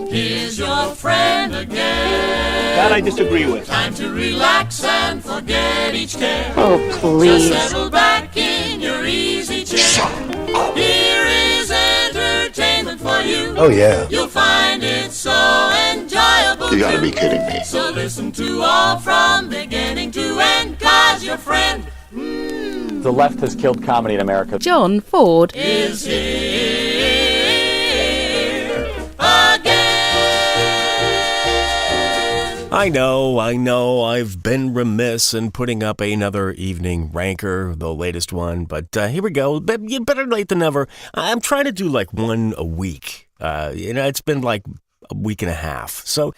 Here's your friend again. That I disagree with. Time to relax and forget each care. Oh, please. Just settle back in your easy chair. Here is entertainment for you. Oh, yeah. You'll find it so enjoyable. You gotta be kidding me. So listen to all from beginning to end, 'cause your friend The left has killed comedy in America. John Ford. is here again. I know, I've been remiss in putting up another evening Rancor, the latest one, but here we go. Better late than never. I'm trying to do like one a week. It's been like a week and a half, so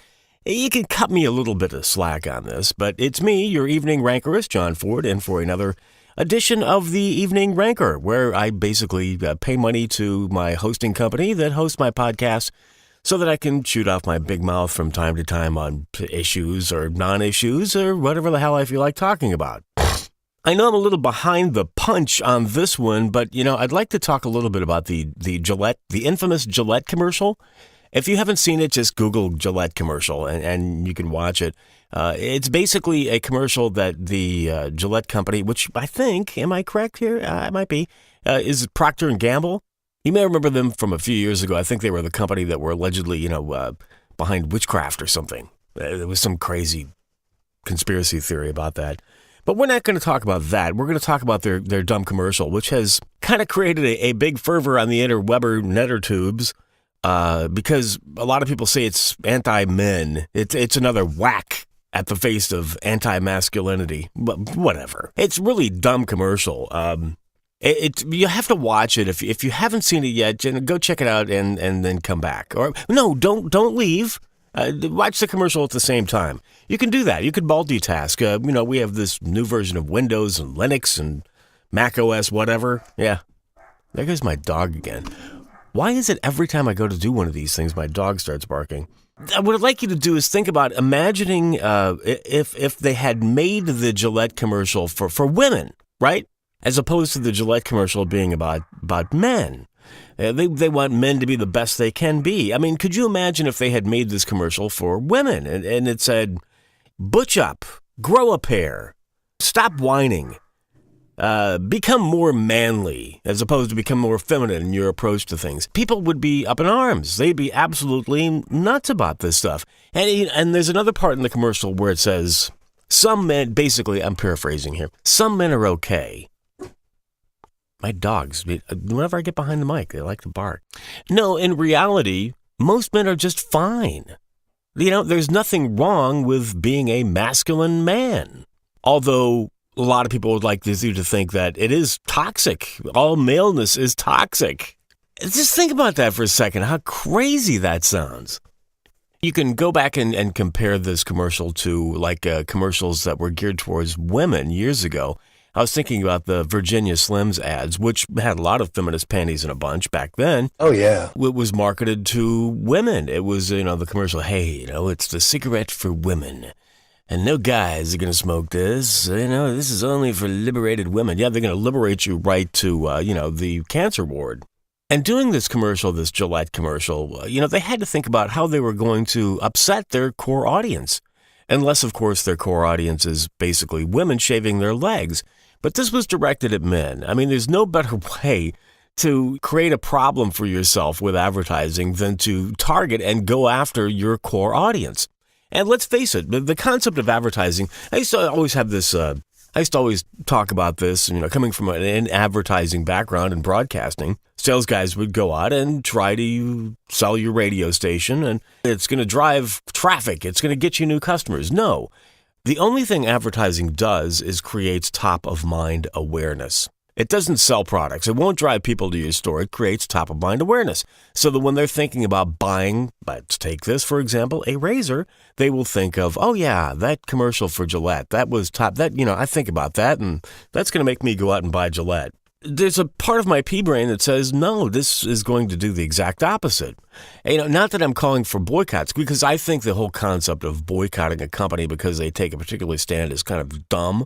you can cut me a little bit of slack on this, but it's me, your evening Rancorist, John Ford, in for another edition of the Evening Rancor, where I basically pay money to my hosting company that hosts my podcast so that I can shoot off my big mouth from time to time on issues or non-issues or whatever the hell I feel like talking about. I know I'm a little behind the punch on this one, but, I'd like to talk a little bit about the Gillette, the infamous Gillette commercial. If you haven't seen it, just Google Gillette commercial and you can watch it. It's basically a commercial that the Gillette company, which I think, am I correct here? I might be, is Procter & Gamble. You may remember them from a few years ago. I think they were the company that were allegedly, behind witchcraft or something. There was some crazy conspiracy theory about that. But we're not going to talk about that. We're going to talk about their dumb commercial, which has kind of created a big fervor on the interwebber netter tubes. Because a lot of people say it's anti-men. It's another whack at the face of anti-masculinity. But whatever. It's really dumb commercial. You have to watch it if you haven't seen it yet. Go check it out and then come back. Or no, don't leave. Watch the commercial at the same time. You can do that. You can multitask. We have this new version of Windows and Linux and Mac OS, whatever. Yeah, there goes my dog again. Why is it every time I go to do one of these things, my dog starts barking? What I'd like you to do is think about imagining if they had made the Gillette commercial for women, right? As opposed to the Gillette commercial being about men. They want men to be the best they can be. I mean, could you imagine if they had made this commercial for women and it said, butch up, grow a pair, stop whining. Become more manly as opposed to become more feminine in your approach to things. People would be up in arms. They'd be absolutely nuts about this stuff. And there's another part in the commercial where it says, some men, basically, I'm paraphrasing here, some men are okay. My dogs, whenever I get behind the mic, they like to bark. No, in reality, most men are just fine. There's nothing wrong with being a masculine man. Although a lot of people would like you to think that it is toxic. All maleness is toxic. Just think about that for a second, how crazy that sounds. You can go back and compare this commercial to commercials that were geared towards women years ago. I was thinking about the Virginia Slims ads, which had a lot of feminist panties in a bunch back then. Oh, yeah. It was marketed to women. It was, the commercial, hey, it's the cigarette for women. And no guys are going to smoke this. This is only for liberated women. Yeah, they're going to liberate you right to, the cancer ward. And doing this commercial, this Gillette commercial, they had to think about how they were going to upset their core audience. Unless, of course, their core audience is basically women shaving their legs. But this was directed at men. I mean, there's no better way to create a problem for yourself with advertising than to target and go after your core audience. And let's face it, the concept of advertising, I used to always talk about this, coming from an advertising background in broadcasting. Sales guys would go out and try to sell your radio station, and it's going to drive traffic. It's going to get you new customers. No. The only thing advertising does is creates top-of-mind awareness. It doesn't sell products. It won't drive people to your store. It creates top-of-mind awareness. So that when they're thinking about buying, let's take this, for example, a razor, they will think of, oh, yeah, that commercial for Gillette, that was top. I think about that, and that's going to make me go out and buy Gillette. There's a part of my pea brain that says, no, this is going to do the exact opposite. Not that I'm calling for boycotts, because I think the whole concept of boycotting a company because they take a particular stand is kind of dumb.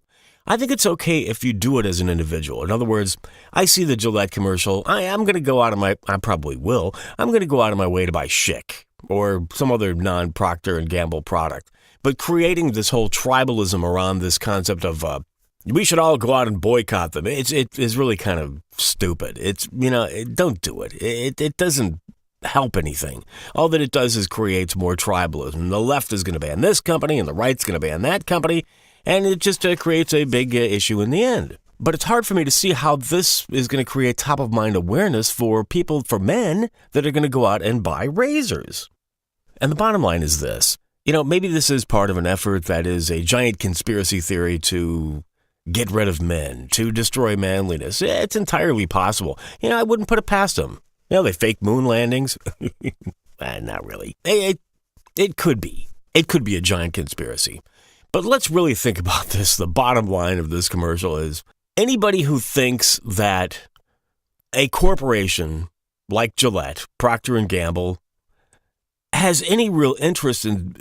I think it's okay if you do it as an individual. In other words, I see the Gillette commercial. I'm going to go out of my, I probably will, I'm going to go out of my way to buy Schick or some other non-Procter & Gamble product. But creating this whole tribalism around this concept of we should all go out and boycott them, it is really kind of stupid. Don't do it. It doesn't help anything. All that it does is creates more tribalism. The left is going to ban this company and the right's going to ban that company. And it just creates a big issue in the end. But it's hard for me to see how this is going to create top-of-mind awareness for people, for men, that are going to go out and buy razors. And the bottom line is this. Maybe this is part of an effort that is a giant conspiracy theory to get rid of men, to destroy manliness. It's entirely possible. I wouldn't put it past them. They fake moon landings. Not really. It could be. It could be a giant conspiracy. But let's really think about this. The bottom line of this commercial is anybody who thinks that a corporation like Gillette, Procter & Gamble, has any real interest in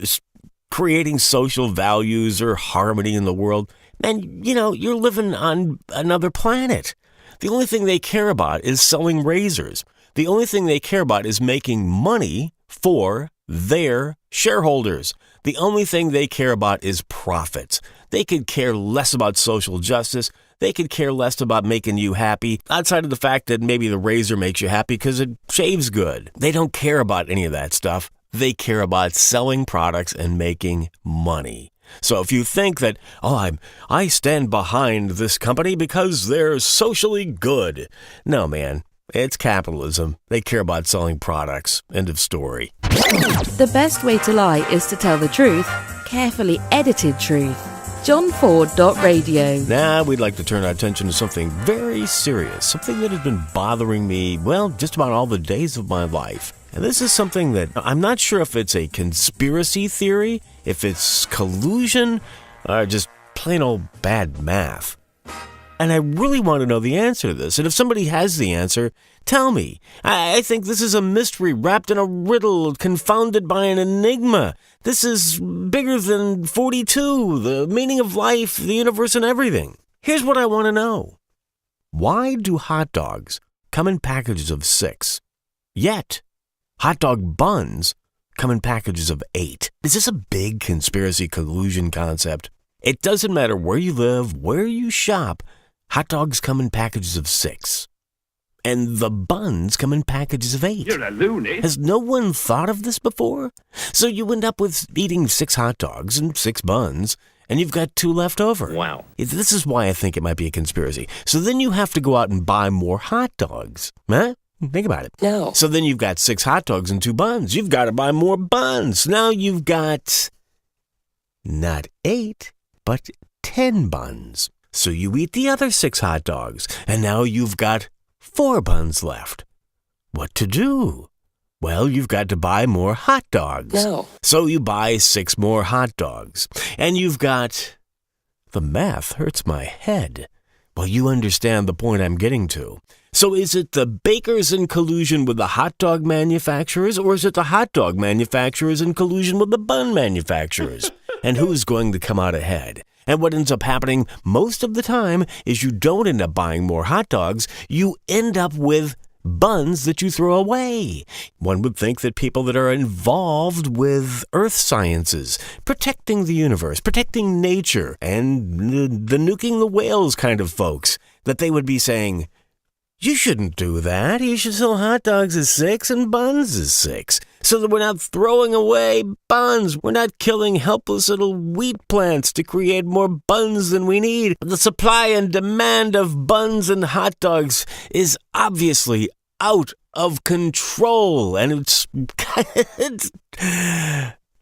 creating social values or harmony in the world, man, you're living on another planet. The only thing they care about is selling razors. The only thing they care about is making money for their shareholders. The only thing they care about is profits. They could care less about social justice. They could care less about making you happy, outside of the fact that maybe the razor makes you happy because it shaves good. They don't care about any of that stuff. They care about selling products and making money. So if you think that, I stand behind this company because they're socially good. No, man. It's capitalism. They care about selling products. End of story. The best way to lie is to tell the truth, carefully edited truth. JohnFord.radio. Now we'd like to turn our attention to something very serious, something that has been bothering me, just about all the days of my life. And this is something that I'm not sure if it's a conspiracy theory, if it's collusion, or just plain old bad math. And I really want to know the answer to this. And if somebody has the answer, tell me. I think this is a mystery wrapped in a riddle, confounded by an enigma. This is bigger than 42, the meaning of life, the universe, and everything. Here's what I want to know. Why do hot dogs come in packages of 6? Yet, hot dog buns come in packages of 8. Is this a big conspiracy collusion concept? It doesn't matter where you live, where you shop. Hot dogs come in packages of 6. And the buns come in packages of 8. You're a loony. Has no one thought of this before? So you end up with eating 6 hot dogs and 6 buns, and you've got 2 left over. Wow. This is why I think it might be a conspiracy. So then you have to go out and buy more hot dogs. Huh? Think about it. No. So then you've got 6 hot dogs and 2 buns. You've got to buy more buns. Now you've got not 8, but 10 buns. So you eat the other 6 hot dogs, and now you've got 4 buns left. What to do? Well, you've got to buy more hot dogs. No. So you buy 6 more hot dogs, and you've got... The math hurts my head. Well, you understand the point I'm getting to. So is it the bakers in collusion with the hot dog manufacturers, or is it the hot dog manufacturers in collusion with the bun manufacturers? And who's going to come out ahead? And what ends up happening most of the time is you don't end up buying more hot dogs. You end up with buns that you throw away. One would think that people that are involved with earth sciences, protecting the universe, protecting nature, and the nuking the whales kind of folks, that they would be saying, you shouldn't do that. You should sell hot dogs as 6 and buns as 6. So that we're not throwing away buns. We're not killing helpless little wheat plants to create more buns than we need. The supply and demand of buns and hot dogs is obviously out of control. And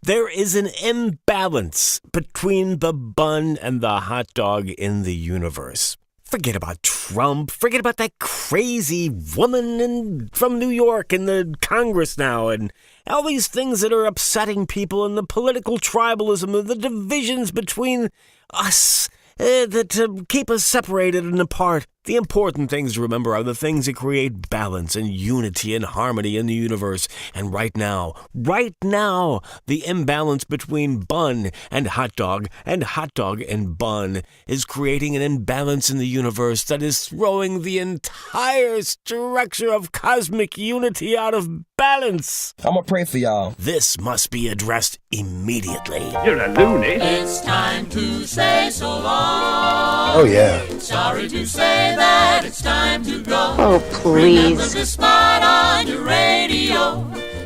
there is an imbalance between the bun and the hot dog in the universe. Forget about Trump. Forget about that crazy woman from New York in the Congress now and all these things that are upsetting people and the political tribalism and the divisions between us that keep us separated and apart. The important things to remember are the things that create balance and unity and harmony in the universe. And right now, the imbalance between bun and hot dog and bun is creating an imbalance in the universe that is throwing the entire structure of cosmic unity out of balance. I'm gonna pray for y'all. This must be addressed immediately. You're a loony. It's time to say so long. Oh yeah. Sorry to say that it's time to go. Oh, Remember please. the spot on your radio.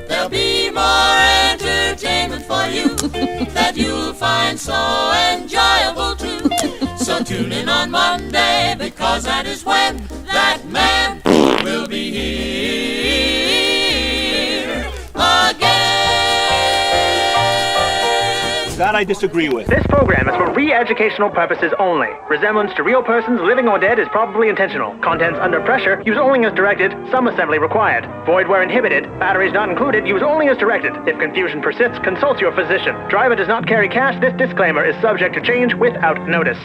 There'll be more entertainment for you that you'll find so enjoyable too. So tune in on Monday, because that is when that man will be here again. That I disagree with. This program is for re-educational purposes only. Resemblance to real persons, living or dead, is probably intentional. Contents under pressure, use only as directed, some assembly required. Void where inhibited, batteries not included, use only as directed. If confusion persists, consult your physician. Driver does not carry cash. This disclaimer is subject to change without notice.